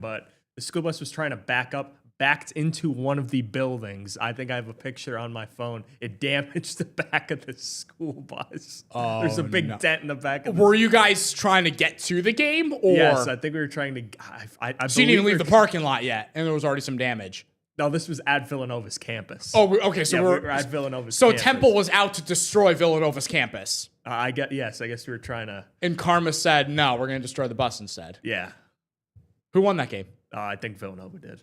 but the school bus was trying to backed into one of the buildings. I think I have a picture on my phone. It damaged the back of the school bus. There's a big dent in the back of the Were you guys trying to get to the game? Or? Yes, I think we were trying to. I So you didn't even leave the parking lot yet, and there was already some damage. No, this was at Villanova's campus. Oh, okay. So we're at Villanova's So campus. Temple was out to destroy Villanova's campus. I guess we were trying to. And Karma said, no, we're going to destroy the bus instead. Yeah. Who won that game? I think Villanova did.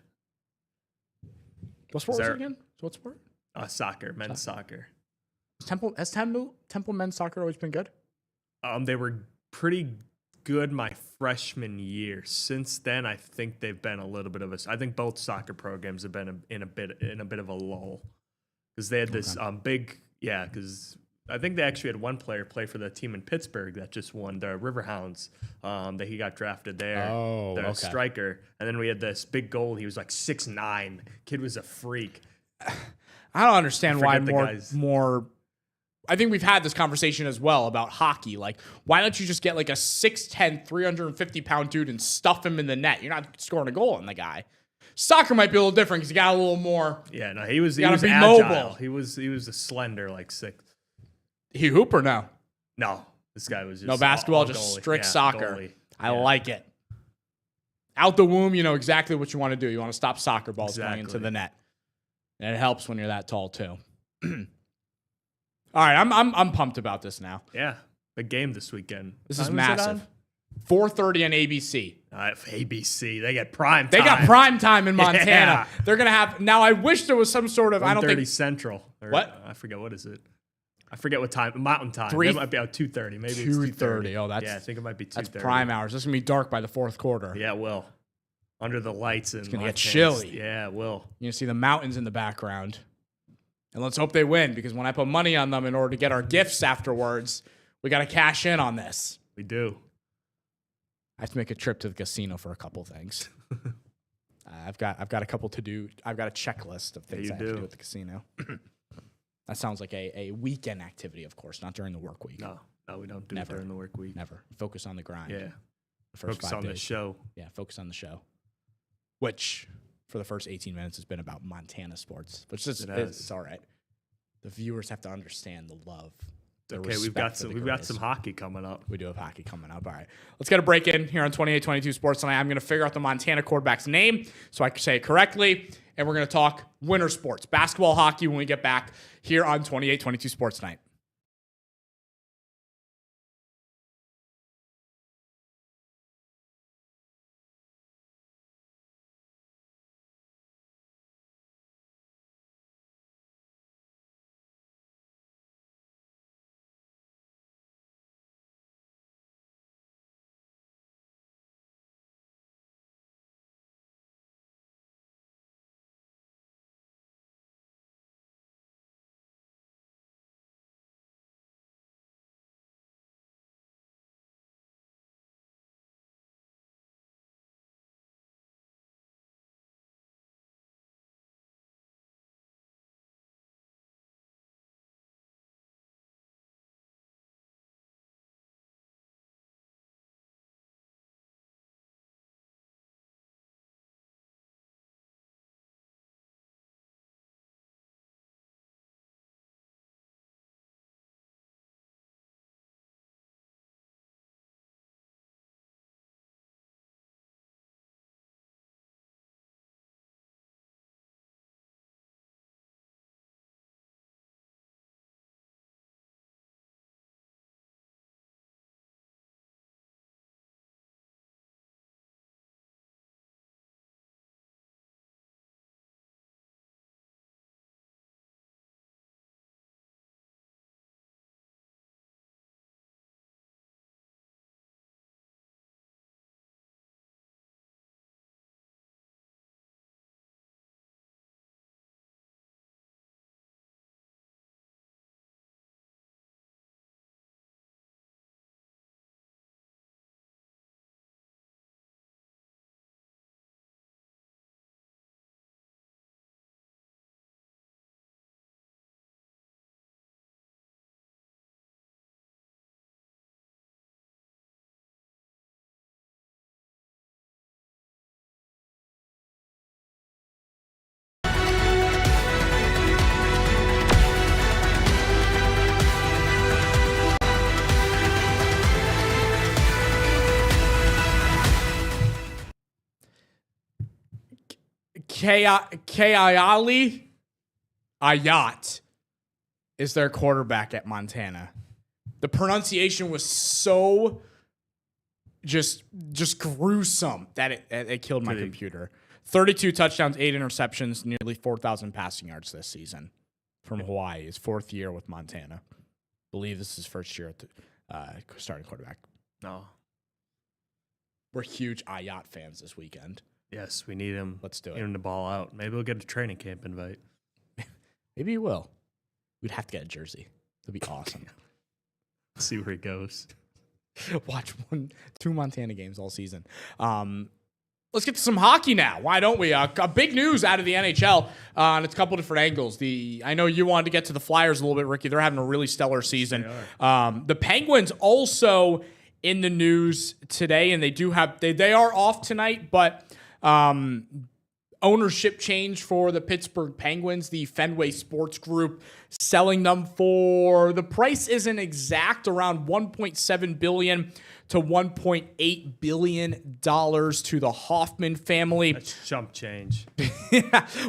What sport was it again? What sport? Soccer, men's soccer. Has Temple men's soccer always been good? They were pretty good my freshman year. Since then, I think they've been a little bit of a. I think both soccer programs have been in a bit of a lull because they had this big because I think they actually had one player play for the team in Pittsburgh that just won the Riverhounds. That he got drafted there. Oh, the okay. striker, and then we had this big goal. He was like 6'9". Kid was a freak. I don't understand why guys. more. I think we've had this conversation as well about hockey. Like, why don't you just get like a 6'10", 350-pound dude and stuff him in the net? You're not scoring a goal on the guy. Soccer might be a little different because you got a little more. Yeah, no, he was agile. mobile. He was a slender, like 6. He hoop or no? No, this guy was just no basketball, all just goalie. strict soccer. Goalie. I like it. Out the womb, you know exactly what you want to do. You want to stop soccer balls going into the net, and it helps when you're that tall too. All right, I'm pumped about this now. Yeah, big game this weekend. This is massive. 4:30 on ABC. ABC, they get prime time. They got prime time in Montana. Yeah. They're gonna have. Now, I wish there was some sort of. I don't think Central. What? I forget what is it. I forget what time. Mountain time. 3 It might be out 2:30. Maybe 2:30. It's 2:30. Oh, that's I think it might be 2:30. That's prime hours. This is gonna be dark by the fourth quarter. Yeah, it will. Under the lights and it's gonna get chilly. Yeah, it will. You're gonna see the mountains in the background. And let's hope they win, because when I put money on them in order to get our gifts afterwards, we got to cash in on this. We do. I have to make a trip to the casino for a couple things. I've got a couple to do. I've got a checklist of things I have to do at the casino. That sounds like a weekend activity, of course, not during the work week. No, we don't do it during the work week. Never. Focus on the grind. Yeah. Focus on the show. Yeah, focus on the show. Which, for the first 18 minutes, has been about Montana sports, which is it's all right. The viewers have to understand the love. Okay, we've got some hockey coming up. We do have hockey coming up. All right, let's get a break in here on 28-22 Sports tonight. I'm going to figure out the Montana quarterback's name so I can say it correctly, and we're going to talk winter sports, basketball, hockey, when we get back here on 28-22 Sports tonight. Kayali Ayat is their quarterback at Montana. The pronunciation was so just gruesome that it killed my computer. 32 touchdowns, 8 interceptions, nearly 4,000 passing yards this season from Hawaii. His 4th year with Montana. Believe this is his first year at the starting quarterback. No. We're huge Ayat fans this weekend. Yes, we need him. Let's do it. Need him to ball out. Maybe we'll get a training camp invite. Maybe he will. We'd have to get a jersey. That'd be awesome. See where he goes. Watch 2 Montana games all season. Let's get to some hockey now. Why don't we? Big news out of the NHL on a couple different angles. I know you wanted to get to the Flyers a little bit, Ricky. They're having a really stellar season. The Penguins also in the news today, and they are off tonight, but ownership change for the Pittsburgh Penguins. The Fenway Sports Group selling them for, the price isn't exact, around $1.7 billion to $1.8 billion to the Hoffman family. That's chump change.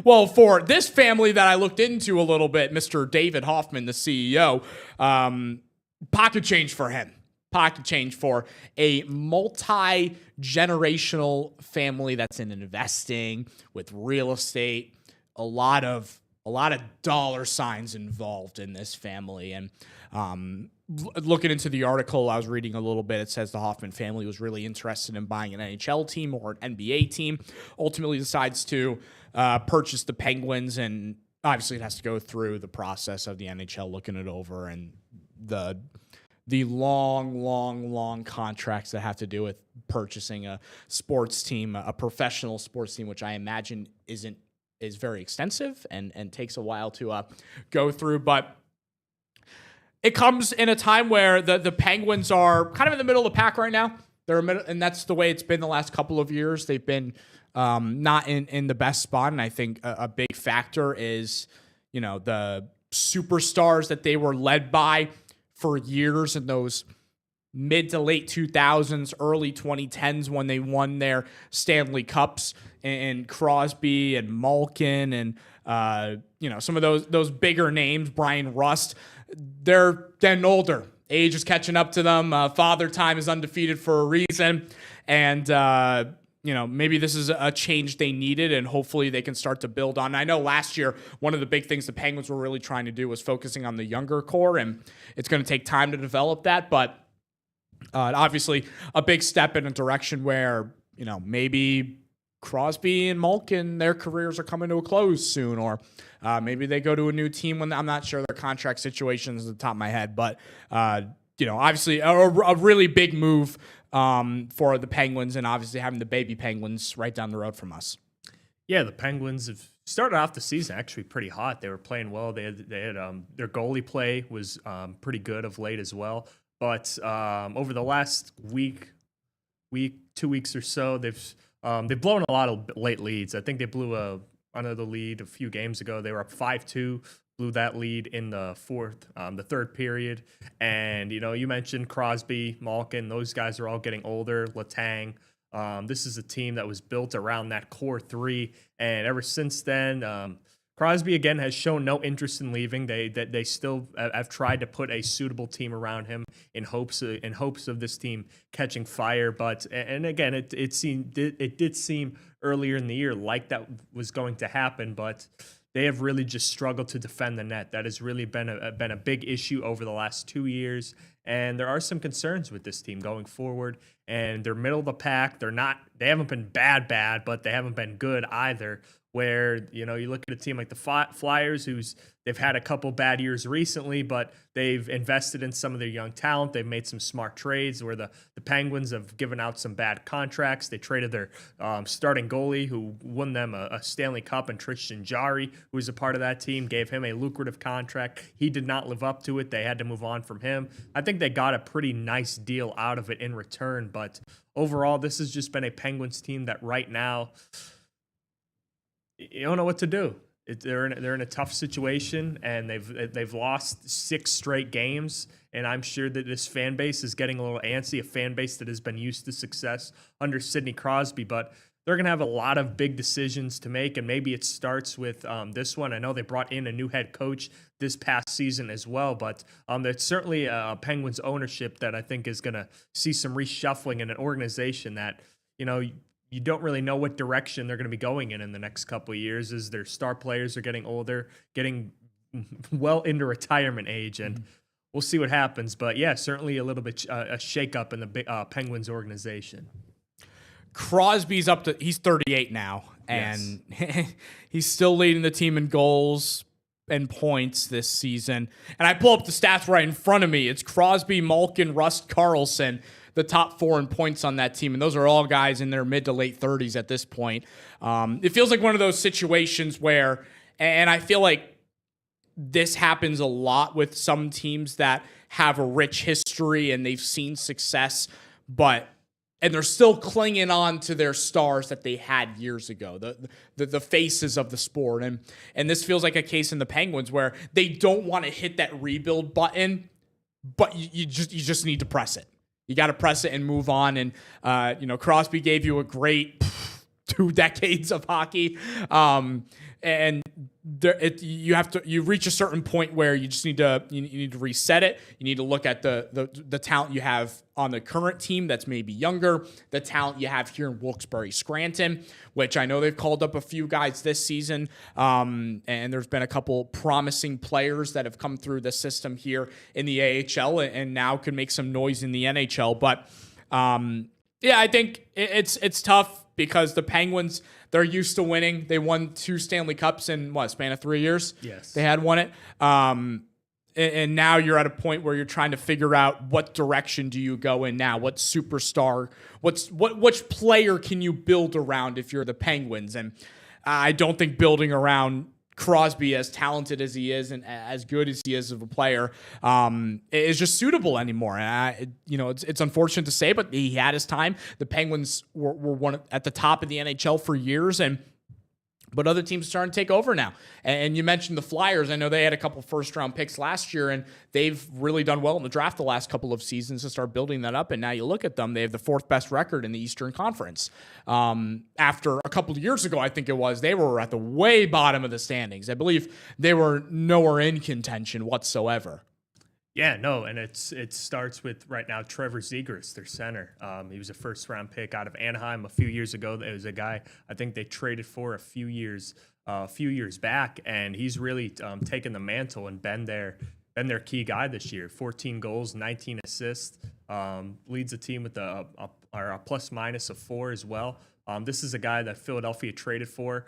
Well, for this family that I looked into a little bit, Mr. David Hoffman, the CEO, pocket change for him. Pocket change for a multi-generational family that's in investing with real estate. A lot of dollar signs involved in this family. And looking into the article, I was reading a little bit. It says the Hoffman family was really interested in buying an NHL team or an NBA team. Ultimately decides to purchase the Penguins, and obviously it has to go through the process of the NHL looking it over and the long contracts that have to do with purchasing a sports team, a professional sports team, which I imagine is very extensive and takes a while to go through. But it comes in a time where the Penguins are kind of in the middle of the pack right now. They're and that's the way it's been the last couple of years. They've been not in the best spot, and I think a big factor is, the superstars that they were led by for years in those mid to late 2000s, early 2010s when they won their Stanley Cups, and Crosby and Malkin and some of those bigger names, Brian Rust. They're getting older. Age is catching up to them. Father Time is undefeated for a reason, and maybe this is a change they needed, and hopefully they can start to build on. I know last year, one of the big things the Penguins were really trying to do was focusing on the younger core, and it's going to take time to develop that, but obviously a big step in a direction where, maybe Crosby and Malkin, their careers are coming to a close soon, or maybe they go to a new team when I'm not sure their contract situation is at the top of my head, but obviously a really big move for the Penguins, and obviously having the baby Penguins right down the road from us. Yeah, the Penguins have started off the season actually pretty hot. They were playing well. They had their goalie play was pretty good of late as well. But over the last week, 2 weeks or so, they've blown a lot of late leads. I think they blew another lead a few games ago. They were up 5-2. Blew that lead in the third period. And, you mentioned Crosby, Malkin, those guys are all getting older, Letang. This is a team that was built around that core three. And ever since then, Crosby, again, has shown no interest in leaving. They still have tried to put a suitable team around him in hopes of this team catching fire. But, and again, it did seem earlier in the year like that was going to happen, but they have really just struggled to defend the net. That has really been a big issue over the last 2 years, and there are some concerns with this team going forward. And they're middle of the pack. They haven't been bad, but they haven't been good either. Where you look at a team like the Flyers, they've had a couple bad years recently, but they've invested in some of their young talent. They've made some smart trades. Where the Penguins have given out some bad contracts. They traded their starting goalie, who won them a Stanley Cup, and Tristan Jarry, who was a part of that team, gave him a lucrative contract. He did not live up to it. They had to move on from him. I think they got a pretty nice deal out of it in return. But overall, this has just been a Penguins team that right now, you don't know what to do. They're in a tough situation, and they've lost 6 straight games. And I'm sure that this fan base is getting a little antsy, a fan base that has been used to success under Sidney Crosby. But they're going to have a lot of big decisions to make, and maybe it starts with this one. I know they brought in a new head coach this past season as well, but there's certainly a Penguins ownership that I think is going to see some reshuffling in an organization that, you don't really know what direction they're going to be going in the next couple of years, as their star players are getting older, getting well into retirement age, and we'll see what happens. But yeah, certainly a little bit a shakeup in the Penguins organization. Crosby's he's 38 now, and yes. He's still leading the team in goals and points this season. And I pull up the stats right in front of me. It's Crosby, Malkin, Rust, Carlson, the top 4 in points on that team. And those are all guys in their mid to late 30s at this point. It feels like one of those situations where, and I feel like this happens a lot with some teams that have a rich history and they've seen success, and they're still clinging on to their stars that they had years ago, the faces of the sport. And this feels like a case in the Penguins where they don't want to hit that rebuild button, but you just need to press it. You got to press it and move on. And, Crosby gave you a great 2 decades of hockey. And you reach a certain point where you just need to reset it. You need to look at the talent you have on the current team that's maybe younger, the talent you have here in Wilkes-Barre Scranton, which I know they've called up a few guys this season. And there's been a couple promising players that have come through the system here in the AHL and now can make some noise in the NHL. But I think it's tough because the Penguins, they're used to winning. They won 2 Stanley Cups in a span of 3 years? Yes. They had won it. And now you're at a point where you're trying to figure out what direction do you go in now? What superstar, which player can you build around if you're the Penguins? And I don't think building around Crosby, as talented as he is and as good as he is of a player, is just suitable anymore. And it's unfortunate to say, but he had his time. The Penguins were one at the top of the NHL for years, but other teams are starting to take over now. And you mentioned the Flyers. I know they had a couple first-round picks last year, and they've really done well in the draft the last couple of seasons to start building that up. And now you look at them, they have the 4th best record in the Eastern Conference. After a couple of years ago, I think it was, they were at the way bottom of the standings. I believe they were nowhere in contention whatsoever. Yeah, no, and it starts with right now Trevor Zegras, their center. He was a first-round pick out of Anaheim a few years ago. It was a guy I think they traded for a few years back, and he's really taken the mantle and been their key guy this year. 14 goals, 19 assists, leads the team with a plus-minus of 4 as well. This is a guy that Philadelphia traded for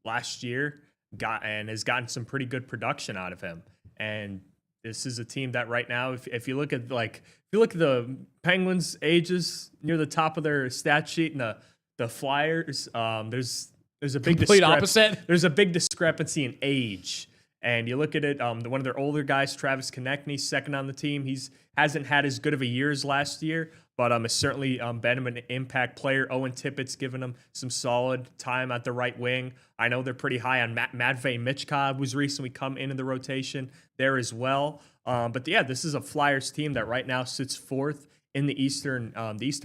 last year, has gotten some pretty good production out of him, and this is a team that right now, if you look at the Penguins' ages near the top of their stat sheet and the Flyers, there's a big complete opposite. There's a big discrepancy in age, and you look at it. One of their older guys, Travis Konechny, second on the team. Hasn't had as good of a year as last year, but has certainly been an impact player. Owen Tippett's given him some solid time at the right wing. I know they're pretty high on Matvei Michkov, who's recently come into the rotation there as well. But yeah, this is a Flyers team that right now sits 4th in the Eastern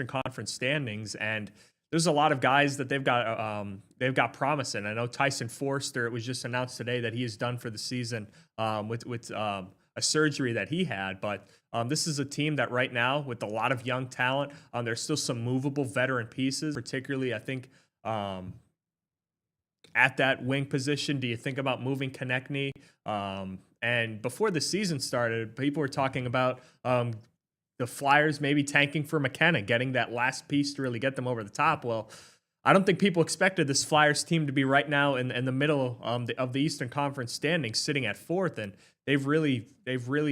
Conference standings, and there's a lot of guys that they've got promise in. I know Tyson Forster. It was just announced today that he is done for the season with a surgery that he had, but. This is a team that right now, with a lot of young talent, there's still some movable veteran pieces, particularly, I think, at that wing position. Do you think about moving Konechny? And before the season started, people were talking about the Flyers maybe tanking for McKenna, getting that last piece to really get them over the top. Well, I don't think people expected this Flyers team to be right now in the middle of the Eastern Conference standings, sitting at 4th, and they've really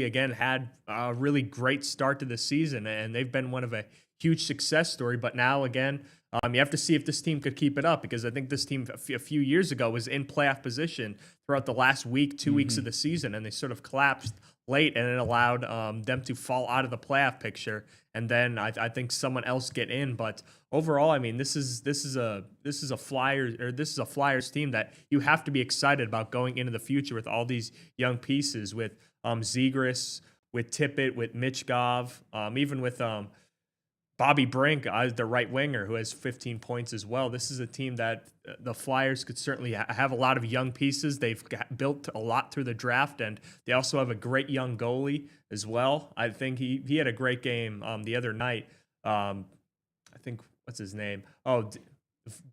again had a really great start to the season, and they've been one of a huge success story. But now again, you have to see if this team could keep it up, because I think this team a few years ago was in playoff position throughout the last week, 2 weeks of the season, and they sort of collapsed late, and it allowed them to fall out of the playoff picture, and then I think someone else get in. But overall, I mean, this is a Flyers team that you have to be excited about going into the future with all these young pieces, with Zegras, with Tippett, with Michkov, even with Bobby Brink, the right winger, who has 15 points as well. This is a team that the Flyers could certainly have a lot of young pieces. They've built a lot through the draft, and they also have a great young goalie as well. I think he had a great game the other night. I think, what's his name? Oh,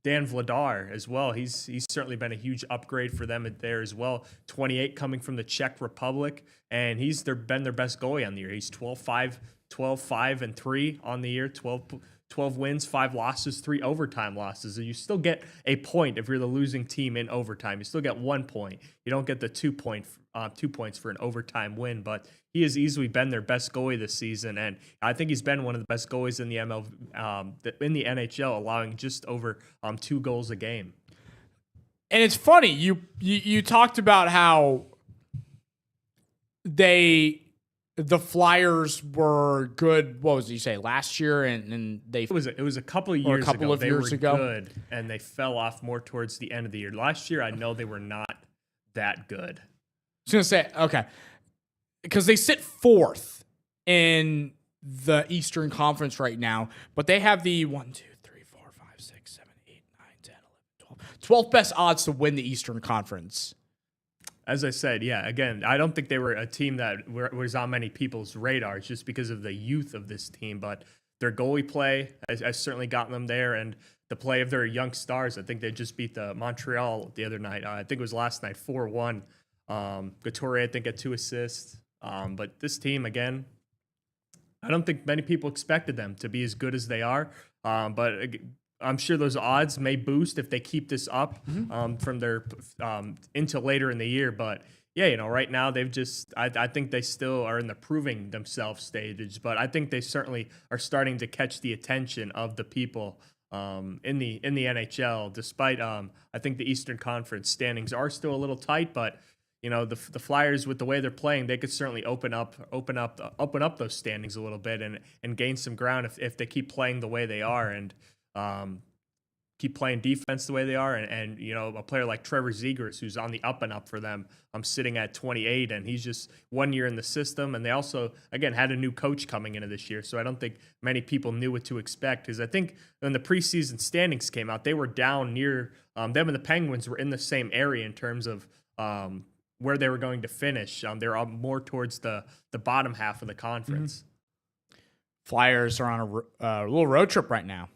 Dan Vladar as well. He's certainly been a huge upgrade for them there as well. 28 coming from the Czech Republic, and he's been their best goalie on the year. He's 12-5-3 on the year, 12 wins, 5 losses, 3 overtime losses. So you still get a point if you're the losing team in overtime. You still get 1 point. You don't get the 2 points for an overtime win, but he has easily been their best goalie this season, and I think he's been one of the best goalies in the in the NHL, allowing just over 2 goals a game. And it's funny, you talked about how the Flyers were good. What was it you say last year? And they it was a couple of years ago. They were good, and they fell off more towards the end of the year. Last year, I know they were not that good. I was gonna say okay, because they sit 4th in the Eastern Conference right now, but they have the 1, 2, 3, 4, 5, 6, 7, 8, 9, 10, 11, 12 best odds to win the Eastern Conference. As I said, yeah, again, I don't think they were a team that was on many people's radars just because of the youth of this team, but their goalie play has certainly gotten them there, and the play of their young stars. I think they just beat the Montreal the other night. I think it was last night, 4-1. Couture, I think, had 2 assists. But this team, again, I don't think many people expected them to be as good as they are. But I'm sure those odds may boost if they keep this up from their into later in the year. But yeah, right now they've just I think they still are in the proving themselves stages. But I think they certainly are starting to catch the attention of the people in the NHL. Despite I think the Eastern Conference standings are still a little tight, but the Flyers, with the way they're playing, they could certainly open up those standings a little bit and gain some ground if they keep playing the way they are and keep playing defense the way they are. And a player like Trevor Zegras, who's on the up and up for them, I'm sitting at 28, and he's just 1 year in the system. And they also, again, had a new coach coming into this year, so I don't think many people knew what to expect. Because I think when the preseason standings came out, they were down near them, and the Penguins were in the same area in terms of where they were going to finish. They're all more towards the bottom half of the conference. Flyers are on a little road trip right now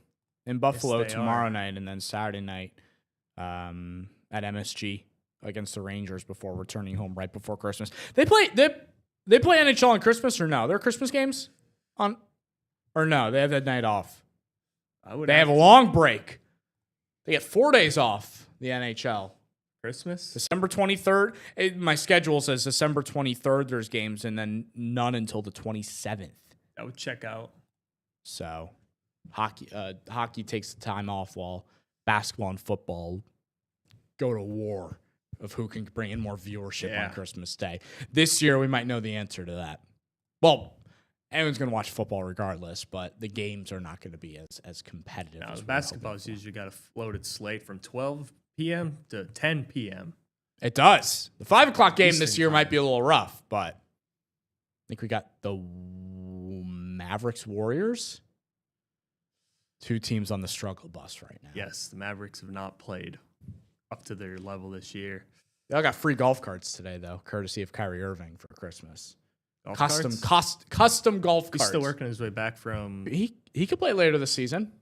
in Buffalo tomorrow night, and then Saturday night at MSG against the Rangers before returning home right before Christmas. They play NHL on Christmas, or no? There are Christmas games on, or no? They have that night off. They have a long break. They get 4 days off. The NHL. Christmas? December 23rd. My schedule says December 23rd there's games, and then none until the 27th. That would check out. So hockey takes the time off while basketball and football go to war of who can bring in more viewership on Christmas Day. This year we might know the answer to that. Well, everyone's going to watch football regardless, but the games are not going to be as competitive. No, basketball's usually got a floated slate from 12 p.m. to 10 p.m. It does. The 5 o'clock game Eastern this year time might be a little rough, but I think we got the Mavericks Warriors. 2 teams on the struggle bus right now. Yes, the Mavericks have not played up to their level this year. They all got free golf carts today, though, courtesy of Kyrie Irving for Christmas. Custom golf carts. He's still working his way back from. He could play later this season.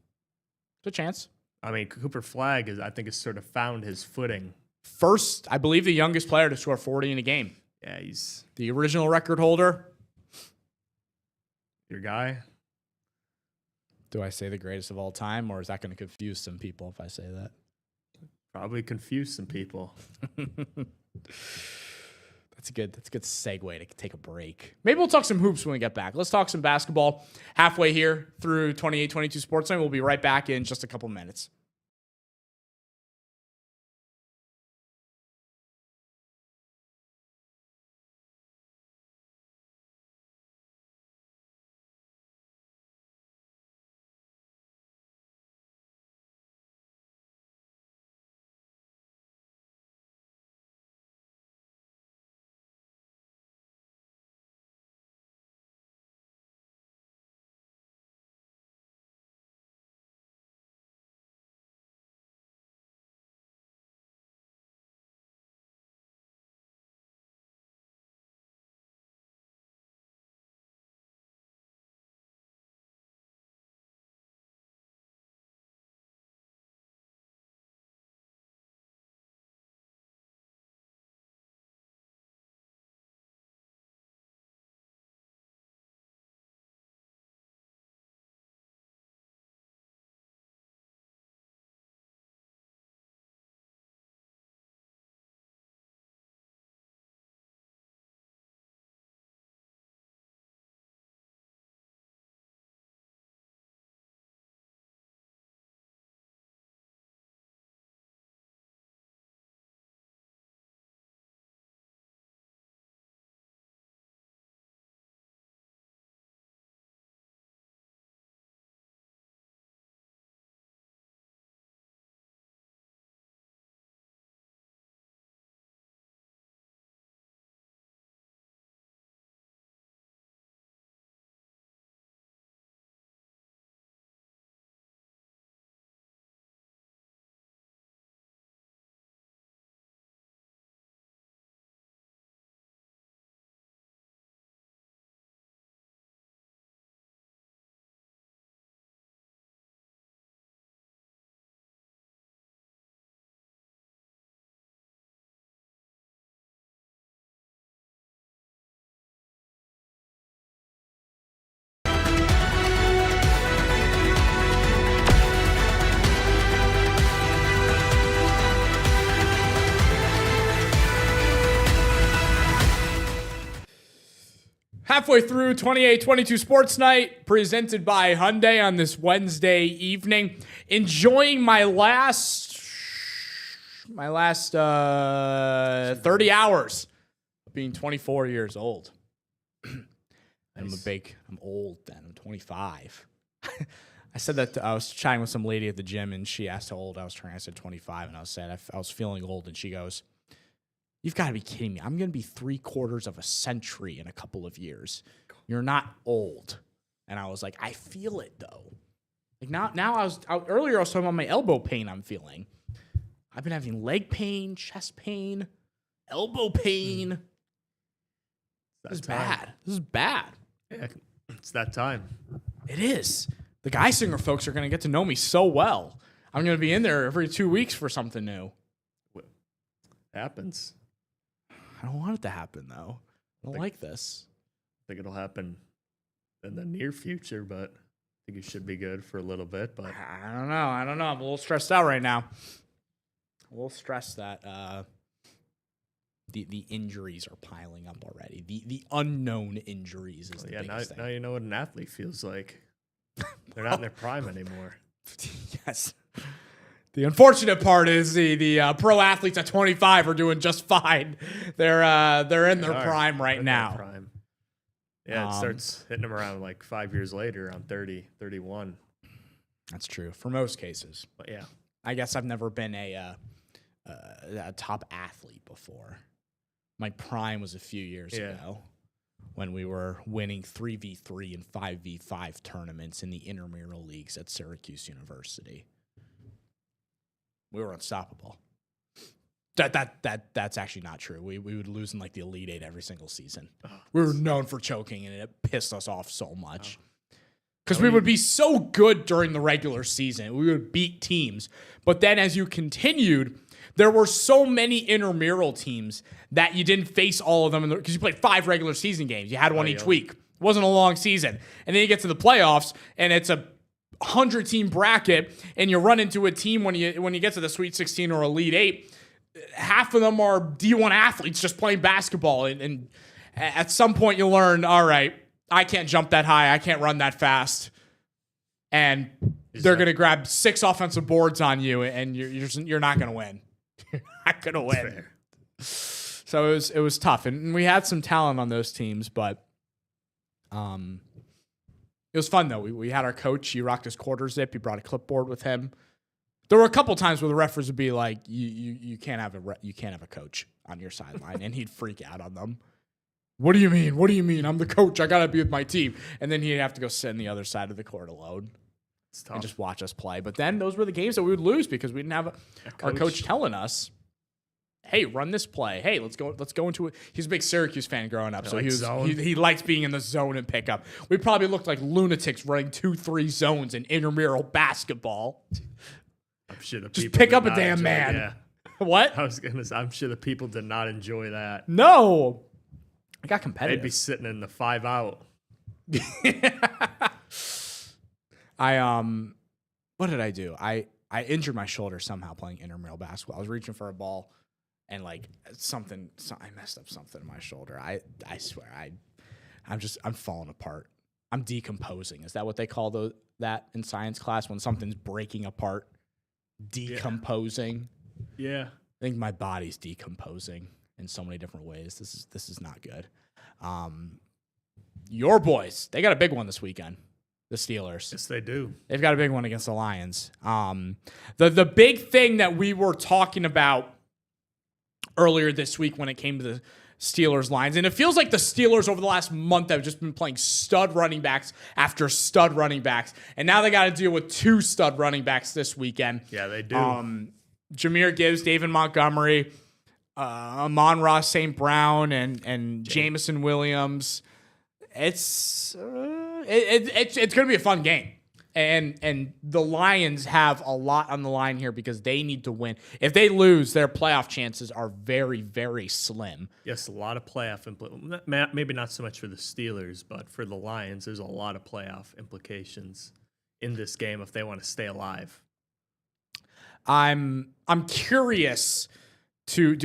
There's a chance. I mean, Cooper Flagg I think has sort of found his footing. First, I believe the youngest player to score 40 in a game. Yeah, he's the original record holder. Your guy. Do I say the greatest of all time, or is that going to confuse some people if I say that? Probably confuse some people. That's a good segue to take a break. Maybe we'll talk some hoops when we get back. Let's talk some basketball halfway here through 28-22 Sports Night. We'll be right back in just a couple minutes. halfway through 28-22 Sports Night, presented by Hyundai on this Wednesday evening. Enjoying my last 30 hours of being 24 years old. Nice. I'm old then. I'm 25. I said that I was chatting with some lady at the gym, and she asked how old I was turning. I said 25, and I was feeling old, and she goes, "You've got to be kidding me. I'm going to be 3/4 of a century in a couple of years. You're not old." And I was like, I feel it though. Like now earlier I was talking about my elbow pain I'm feeling. I've been having leg pain, chest pain, elbow pain. This is bad. This is bad. Yeah, it's that time. It is. The Geisinger folks are going to get to know me so well. I'm going to be in there every 2 weeks for something new. Happens. I don't want it to happen, though. I don't like this. I think it'll happen in the near future, but I think it should be good for a little bit. But I don't know. I'm a little stressed out right now. A little stressed that the injuries are piling up already. The unknown injuries is the biggest thing. Now you know what an athlete feels like. They're not in their prime anymore. Yes. The unfortunate part is the pro athletes at 25 are doing just fine. They're in their prime right now. Prime. Yeah, it starts hitting them around like 5 years later, around 30, 31. That's true for most cases. But yeah, I guess I've never been a top athlete before. My prime was a few years ago when we were winning 3v3 and 5v5 tournaments in the intramural leagues at Syracuse University. We were unstoppable. That's actually not true. We would lose in like the Elite Eight every single season. We were known for choking, and it pissed us off so much. Because we would be so good during the regular season. We would beat teams. But then as you continued, there were so many intramural teams that you didn't face all of them because you played 5 regular season games. You had one each week. It wasn't a long season. And then you get to the playoffs, and it's a 100-team bracket, and you run into a team when you get to the Sweet 16 or Elite 8. Half of them are D1 athletes just playing basketball. And at some point you learn, all right, I can't jump that high. I can't run that fast. And they're going to grab 6 offensive boards on you, and you're not going to win. You're not going to win. Fair. So it was tough. And we had some talent on those teams, but it was fun, though. We had our coach. He rocked his quarter zip. He brought a clipboard with him. There were a couple times where the referees would be like, "You can't have a coach on your sideline," and he'd freak out on them. What do you mean? What do you mean? I'm the coach. I gotta be with my team. And then he'd have to go sit on the other side of the court alone and just watch us play. But then those were the games that we would lose because we didn't have our coach telling us, "Hey, run this play. Hey, let's go into it." He's a big Syracuse fan growing up, so he liked being in the zone and pickup. We probably looked like lunatics running 2-3 zones in intramural basketball. I'm sure the just pick up a damn man. Yeah. What? I was gonna say, I'm sure the people did not enjoy that. No. I got competitive. They'd be sitting in the 5 out. What did I do? I injured my shoulder somehow playing intramural basketball. I was reaching for a ball and like I messed up something in my shoulder. I swear I'm falling apart. I'm decomposing. Is that what they call that in science class when something's breaking apart? Decomposing. Yeah. I think my body's decomposing in so many different ways. This is not good. Your boys, they got a big one this weekend. The Steelers. Yes, they do. They've got a big one against the Lions. The big thing that we were talking about earlier this week when it came to the Steelers Lions, and it feels like the Steelers over the last month have just been playing stud running backs after stud running backs, and now they got to deal with 2 stud running backs this weekend. Yeah, they do. Jahmyr Gibbs, David Montgomery, Amon-Ra St. Brown, and Jameson Williams. It's going to be a fun game. And the Lions have a lot on the line here because they need to win. If they lose, their playoff chances are very, very slim. Yes, a lot of playoff maybe not so much for the Steelers, but for the Lions, there's a lot of playoff implications in this game if they want to stay alive. I'm curious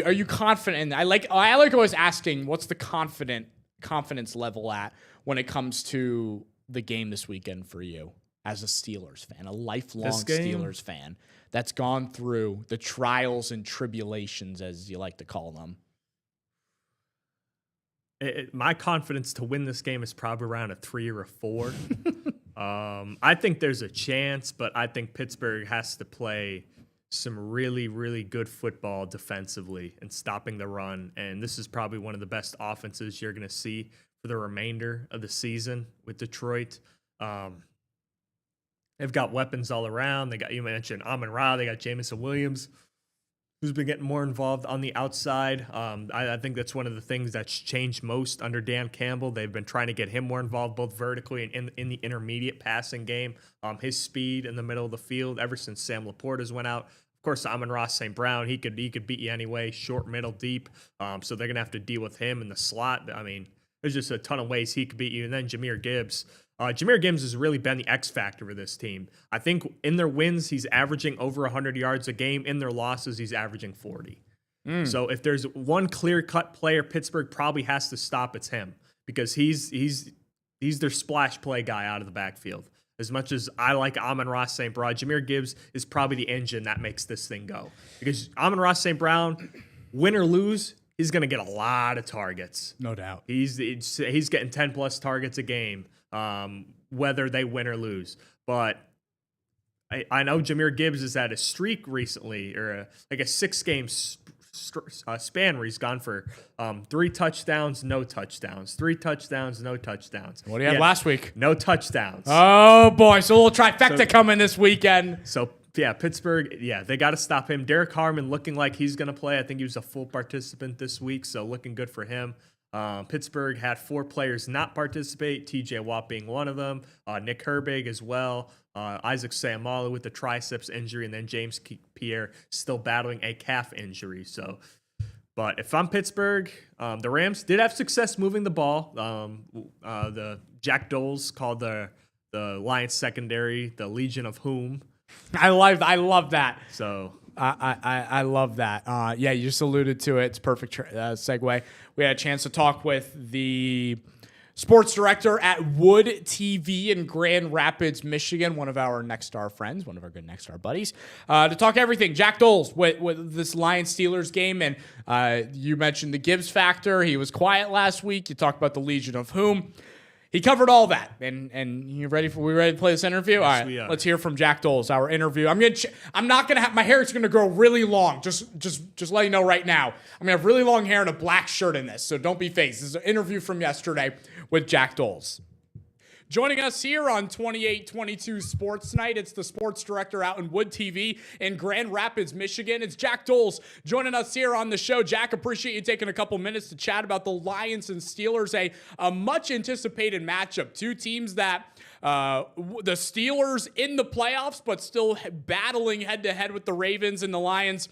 are you confident? I like always asking, what's the confident confidence level at when it comes to the game this weekend for you as a Steelers fan, a lifelong Steelers fan that's gone through the trials and tribulations, as you like to call them? My confidence to win this game is probably around a 3 or a 4. I think there's a chance, but I think Pittsburgh has to play some really, really good football defensively and stopping the run. And this is probably one of the best offenses you're going to see for the remainder of the season with Detroit. They've got weapons all around. You mentioned Amon-Ra. They got Jameson Williams, who's been getting more involved on the outside. I think that's one of the things that's changed most under Dan Campbell. They've been trying to get him more involved both vertically and in the intermediate passing game. His speed in the middle of the field ever since Sam Laporta's went out. Of course, Amon-Ra St. Brown, he could beat you anyway, short, middle, deep. So they're going to have to deal with him in the slot. I mean, there's just a ton of ways he could beat you. And then Jahmyr Gibbs. Jahmyr Gibbs has really been the X factor for this team. I think in their wins, he's averaging over 100 yards a game. In their losses, he's averaging 40. So if there's one clear-cut player Pittsburgh probably has to stop, it's him, because he's their splash play guy out of the backfield. As much as I like Amon-Ra St. Brown, Jahmyr Gibbs is probably the engine that makes this thing go. Because Amon-Ra St. Brown, win or lose, he's going to get a lot of targets. No doubt. He's getting 10-plus targets a game, whether they win or lose. But I know Jahmyr Gibbs is at a streak recently, or a 6-game span where he's gone for 3 touchdowns, no touchdowns, 3 touchdowns, no touchdowns. What do you have last week? No touchdowns. Oh, boy. So a little trifecta coming this weekend. So, yeah, Pittsburgh, they got to stop him. Derek Harmon looking like he's going to play. I think he was a full participant this week, so looking good for him. Pittsburgh had 4 players not participate, TJ Watt being one of them, Nick Herbig as well, Isaac Seumalo with the triceps injury, and then James Pierre still battling a calf injury. So, but if I'm Pittsburgh, the Rams did have success moving the ball. The Jack Doles called the Lions secondary the Legion of Whom. I love that. So I love that. You just alluded to it. It's a perfect segue. We had a chance to talk with the sports director at Wood TV in Grand Rapids, Michigan, one of our Nexstar friends, one of our good Nexstar buddies, to talk everything. Jack Doles with this Lions-Steelers game, and you mentioned the Gibbs factor. He was quiet last week. You talked about the Legion of Whom. He covered all that, and we ready to play this interview? Yes, all right, let's hear from Jack Doles, our interview. I'm not gonna have my hair. It's gonna grow really long. Just let you know right now. I'm gonna have really long hair and a black shirt in this, so don't be phased. This is an interview from yesterday with Jack Doles. Joining us here on 2822 Sports Night, it's the sports director out in Wood TV in Grand Rapids, Michigan. It's Jack Doles joining us here on the show. Jack, appreciate you taking a couple minutes to chat about the Lions and Steelers, a much-anticipated matchup. 2 teams that the Steelers in the playoffs, but still battling head-to-head with the Ravens and the Lions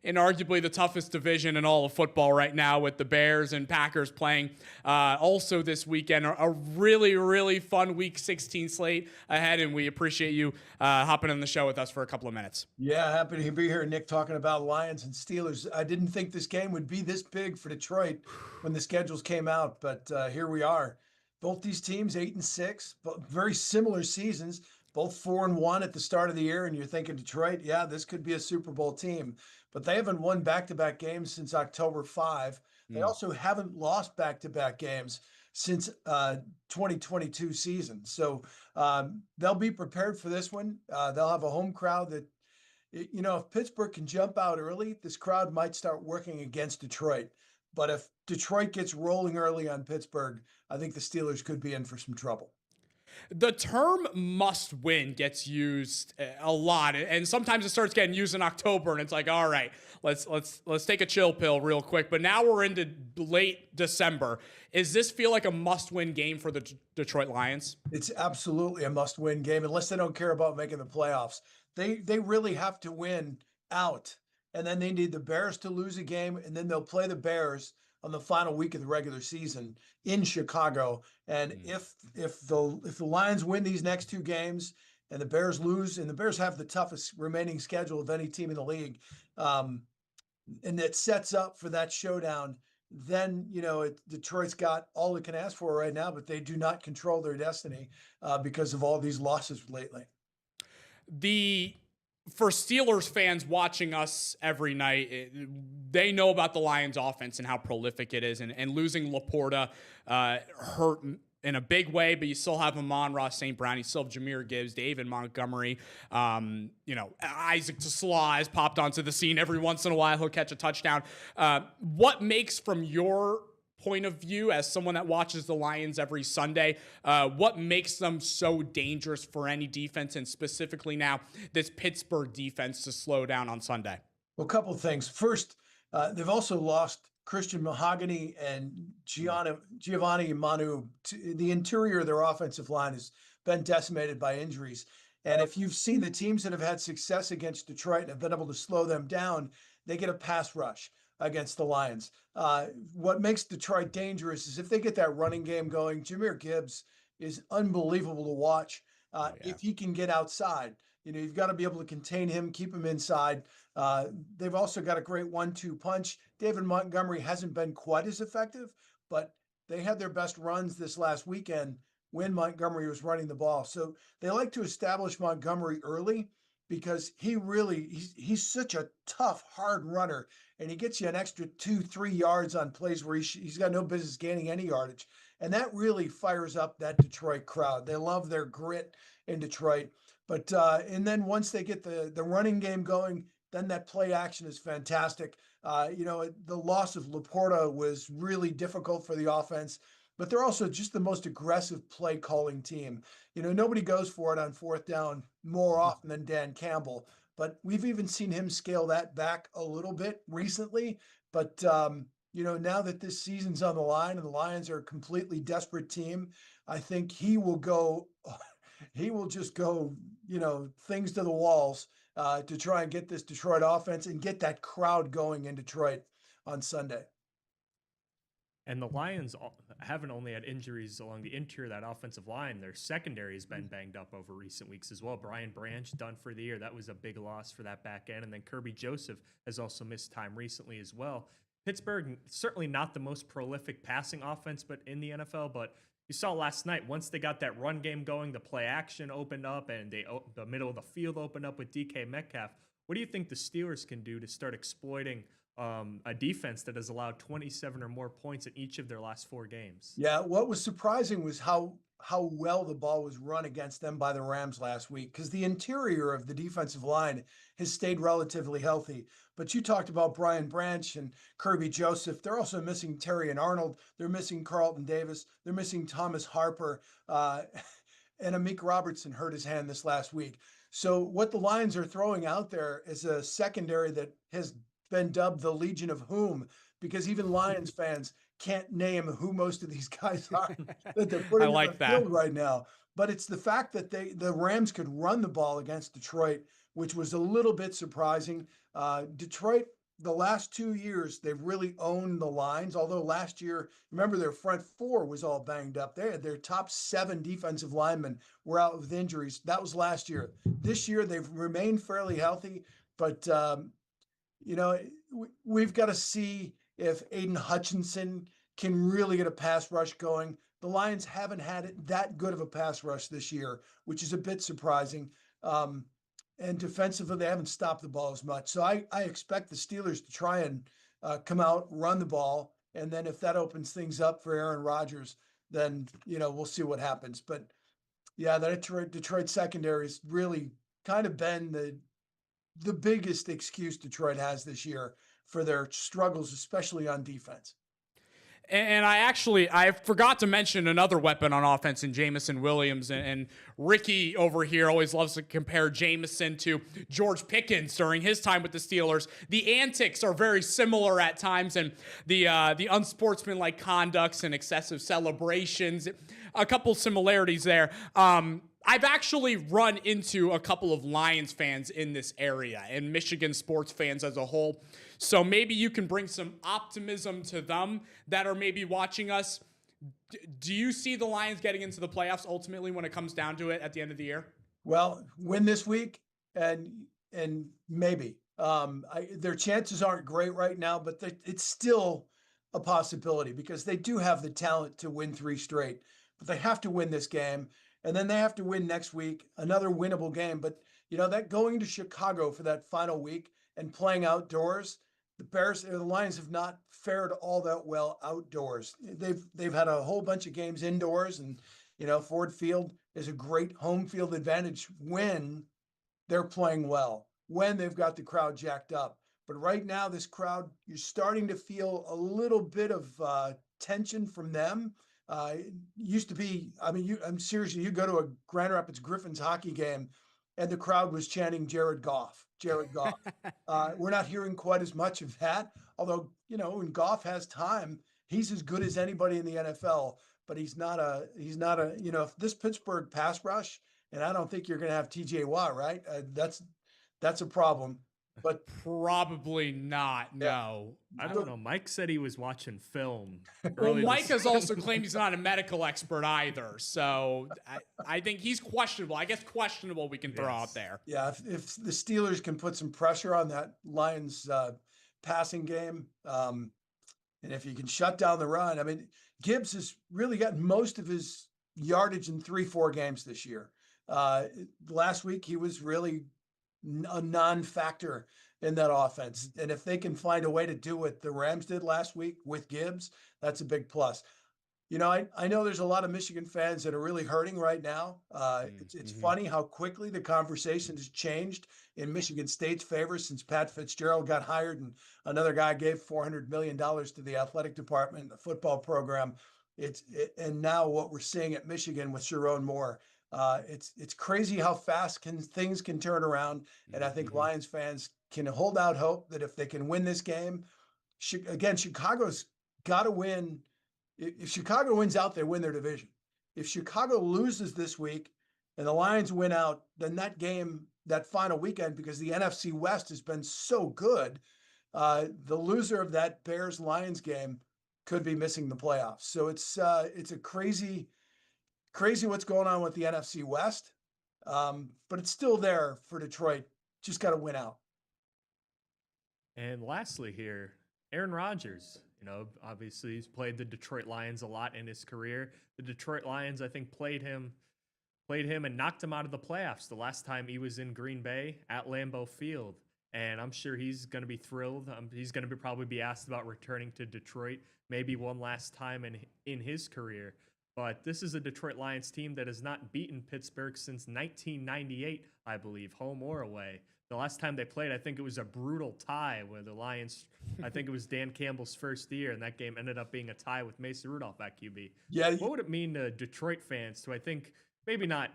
in arguably the toughest division in all of football right now, with the Bears and Packers playing also this weekend. A really, really fun Week 16 slate ahead, and we appreciate you hopping on the show with us for a couple of minutes. Yeah, happy to be here, Nick, talking about Lions and Steelers. I didn't think this game would be this big for Detroit when the schedules came out, but here we are. Both these teams, 8-6, but very similar seasons, both 4-1 at the start of the year, and you're thinking Detroit, yeah, this could be a Super Bowl team. But they haven't won back-to-back games since October 5. They also haven't lost back-to-back games since 2022 season. So they'll be prepared for this one. They'll have a home crowd that, if Pittsburgh can jump out early, this crowd might start working against Detroit. But if Detroit gets rolling early on Pittsburgh, I think the Steelers could be in for some trouble. The term must win gets used a lot, and sometimes it starts getting used in October, and it's like, all right, let's take a chill pill real quick. But now we're into late December. Does this feel like a must-win game for the Detroit Lions? It's absolutely a must-win game, unless they don't care about making the playoffs. They really have to win out, and then they need the Bears to lose a game, and then they'll play the Bears on the final week of the regular season in Chicago. And if the Lions win these next 2 games and the Bears lose, and the Bears have the toughest remaining schedule of any team in the league, and it sets up for that showdown then, Detroit's got all it can ask for right now, but they do not control their destiny because of all these losses lately. For Steelers fans watching us every night, they know about the Lions offense and how prolific it is, and losing Laporta hurt in a big way, but you still have Amon-Ra St. Brown, you still have Jahmyr Gibbs, David Montgomery, Isaac TeSlaa has popped onto the scene every once in a while. He'll catch a touchdown. What makes, from your point of view as someone that watches the Lions every Sunday, what makes them so dangerous for any defense, and specifically now this Pittsburgh defense, to slow down on Sunday? Well, a couple of things. First, they've also lost Christian Mahogany and Giovanni Manu. The interior of their offensive line has been decimated by injuries. And if you've seen the teams that have had success against Detroit and have been able to slow them down, they get a pass rush against the Lions. What makes Detroit dangerous is if they get that running game going. Jahmyr Gibbs is unbelievable to watch. If he can get outside, you've got to be able to contain him, keep him inside. They've also got a great 1-2 punch. David Montgomery hasn't been quite as effective, but they had their best runs this last weekend when Montgomery was running the ball. So they like to establish Montgomery early because he's such a tough, hard runner, and he gets you an extra 2-3 yards on plays where he's got no business gaining any yardage. And that really fires up that Detroit crowd. They love their grit in Detroit. But and then once they get the running game going, then that play action is fantastic. The loss of Laporta was really difficult for the offense, but they're also just the most aggressive play calling team. Nobody goes for it on fourth down more often than Dan Campbell, but we've even seen him scale that back a little bit recently. But now that this season's on the line and the Lions are a completely desperate team, I think he will just go, things to the walls to try and get this Detroit offense and get that crowd going in Detroit on Sunday. And the Lions haven't only had injuries along the interior of that offensive line. Their secondary has been banged up over recent weeks as well. Brian Branch done for the year. That was a big loss for that back end. And then Kirby Joseph has also missed time recently as well. Pittsburgh, certainly not the most prolific passing offense but in the NFL, but you saw last night, once they got that run game going, the play action opened up, and the middle of the field opened up with DK Metcalf. What do you think the Steelers can do to start exploiting a defense that has allowed 27 or more points in each of their last 4 games? Yeah, what was surprising was how well the ball was run against them by the Rams last week, because the interior of the defensive line has stayed relatively healthy. But you talked about Brian Branch and Kirby Joseph. They're also missing Terry and Arnold. They're missing Carlton Davis. They're missing Thomas Harper. And Amik Robertson hurt his hand this last week. So what the Lions are throwing out there is a secondary that has been dubbed the Legion of Whom, because even Lions fans can't name who most of these guys are that they're putting on the field right now. But it's the fact that the Rams could run the ball against Detroit, which was a little bit surprising. Detroit, the last 2 years, they've really owned the lines. Although last year, remember, their front 4 was all banged up. Their top 7 defensive linemen were out with injuries. That was last year. This year, they've remained fairly healthy. But, we've got to see if Aiden Hutchinson can really get a pass rush going. The Lions haven't had it that good of a pass rush this year, which is a bit surprising. And defensively, they haven't stopped the ball as much. So I expect the Steelers to try and come out, run the ball. And then if that opens things up for Aaron Rodgers, then, we'll see what happens. But yeah, that Detroit secondary has really kind of been the biggest excuse Detroit has this year for their struggles, especially on defense. And I forgot to mention another weapon on offense in Jameson Williams. And Ricky over here always loves to compare Jameson to George Pickens during his time with the Steelers. The antics are very similar at times, and the unsportsmanlike conducts and excessive celebrations, a couple similarities there. I've actually run into a couple of Lions fans in this area and Michigan sports fans as a whole. So maybe you can bring some optimism to them that are maybe watching us. Do you see the Lions getting into the playoffs ultimately when it comes down to it at the end of the year? Well, win this week and maybe. Their chances aren't great right now, but it's still a possibility because they do have the talent to win 3 straight, but they have to win this game. And then they have to win next week, another winnable game. But, that going to Chicago for that final week and playing outdoors, the Lions have not fared all that well outdoors. They've had a whole bunch of games indoors, and, Ford Field is a great home field advantage when they're playing well, when they've got the crowd jacked up. But right now, this crowd, you're starting to feel a little bit of tension from them. It used to be, I'm seriously, you go to a Grand Rapids Griffins hockey game and the crowd was chanting Jared Goff, Jared Goff. We're not hearing quite as much of that, although, when Goff has time, he's as good as anybody in the NFL, but he's not a, if this Pittsburgh pass rush, and I don't think you're going to have TJ Watt, right? That's a problem. But probably not. Yeah. No, I don't know. Mike said he was watching film. Well, Mike has also claimed he's not a medical expert either. So I think he's questionable. I guess questionable we can throw out there. Yeah, if the Steelers can put some pressure on that Lions passing game, and if you can shut down the run, Gibbs has really gotten most of his yardage in 3-4 games this year. Last week he was really a non-factor in that offense. And if they can find a way to do what the Rams did last week with Gibbs, that's a big plus. I know there's a lot of Michigan fans that are really hurting right now. It's funny how quickly the conversation has changed in Michigan State's favor since Pat Fitzgerald got hired and another guy gave $400 million to the athletic department and the football program. And now what we're seeing at Michigan with Sharon Moore, it's crazy how fast things can turn around. And I think Lions fans can hold out hope that if they can win this game, again, Chicago's got to win. If Chicago wins out, they win their division. If Chicago loses this week and the Lions win out, then that game, that final weekend, because the NFC West has been so good, the loser of that Bears-Lions game could be missing the playoffs. So it's a crazy what's going on with the NFC West, but it's still there for Detroit. Just got to win out. And lastly here, Aaron Rodgers. Obviously he's played the Detroit Lions a lot in his career. The Detroit Lions, I think, played him and knocked him out of the playoffs the last time he was in Green Bay at Lambeau Field. And I'm sure he's going to be thrilled. He's going to probably be asked about returning to Detroit maybe one last time in his career. But this is a Detroit Lions team that has not beaten Pittsburgh since 1998, I believe, home or away. The last time they played, I think it was a brutal tie where the Lions, I think it was Dan Campbell's first year, and that game ended up being a tie with Mason Rudolph at QB. Yeah. What would it mean to Detroit fans to, I think, maybe not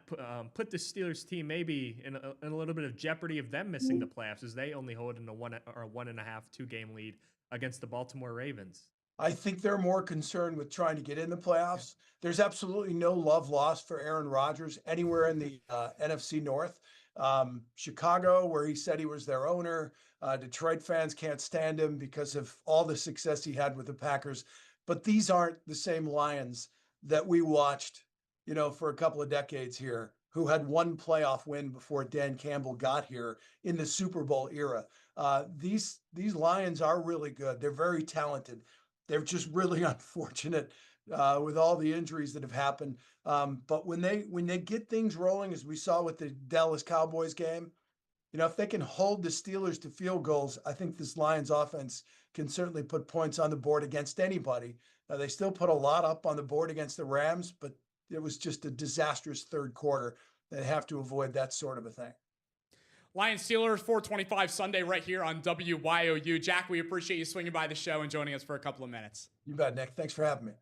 put the Steelers team maybe in a little bit of jeopardy of them missing the playoffs, as they only hold in a 1.5, 2-game lead against the Baltimore Ravens? I think they're more concerned with trying to get in the playoffs. There's absolutely no love lost for Aaron Rodgers anywhere in the NFC North. Chicago, where he said he was their owner. Detroit fans can't stand him because of all the success he had with the Packers. But these aren't the same Lions that we watched, for a couple of decades here, who had one playoff win before Dan Campbell got here in the Super Bowl era. These Lions are really good. They're very talented. They're just really unfortunate with all the injuries that have happened. But when they get things rolling, as we saw with the Dallas Cowboys game, if they can hold the Steelers to field goals, I think this Lions offense can certainly put points on the board against anybody. They still put a lot up on the board against the Rams, but it was just a disastrous third quarter. They have to avoid that sort of a thing. Lions Steelers 425 Sunday right here on WYOU. Jack, we appreciate you swinging by the show and joining us for a couple of minutes. You bet, Nick. Thanks for having me.